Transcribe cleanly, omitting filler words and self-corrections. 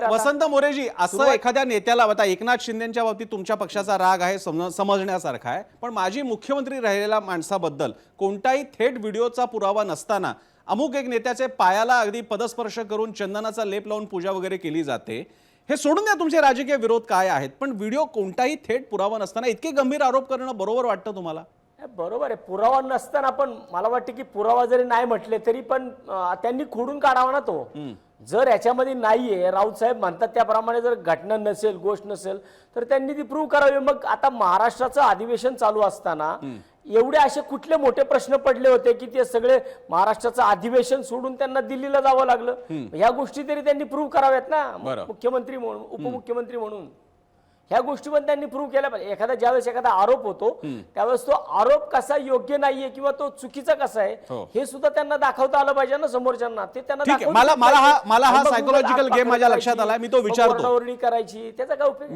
आता. वसंत मोरेजी, असं एखाद्या नेत्याला, आता एकनाथ शिंदेच्या बाबतीत तुमच्या पक्षाचा राग आहे, समजण्यासारखा आहे, पण माजी मुख्यमंत्री राहिलेल्या माणसाबद्दल कोणताही थेट व्हिडिओचा पुरावा नसताना अमुक एक नेत्याचे पायाला अगदी पदस्पर्श करून चंदनाचा लेप लावून पूजा वगैरे केली जाते, हे सोडून द्या तुमचे राजकीय विरोध काय आहेत, पण व्हिडिओ कोणताही थेट पुरावा नसताना इतके गंभीर आरोप करणं बरोबर वाटतं तुम्हाला? बरोबर आहे, पुरावा नसताना पण मला वाटतं की पुरावा जरी नाही म्हटले तरी पण त्यांनी खोडून काढावा ना तो. जर याच्यामध्ये नाहीये, राऊत साहेब म्हणतात त्याप्रमाणे जर घटना नसेल, गोष्ट नसेल, तर त्यांनी ती प्रूव्ह करावी. मग आता महाराष्ट्राचं अधिवेशन चालू असताना एवढे असे कुठले मोठे प्रश्न पडले होते की ते सगळे महाराष्ट्राचं अधिवेशन सोडून त्यांना दिल्लीला जावं लागलं? ह्या गोष्टी तरी त्यांनी प्रूव्ह कराव्यात ना, मुख्यमंत्री म्हणून, उपमुख्यमंत्री म्हणून. ह्या गोष्टी पण त्यांनी प्रूव्ह केल्या पाहिजे. एखादा ज्यावेळेस एखादा आरोप होतो त्यावेळेस तो आरोप कसा योग्य नाहीये किंवा तो चुकीचा कसा आहे हे सुद्धा त्यांना दाखवता आलं पाहिजे ना समोरच्यांना. ते त्यांना मला हा सायकोलॉजिकल गेम माझ्या लक्षात आला, मी तो विचारतो. करायची त्याचा काय उपयोग?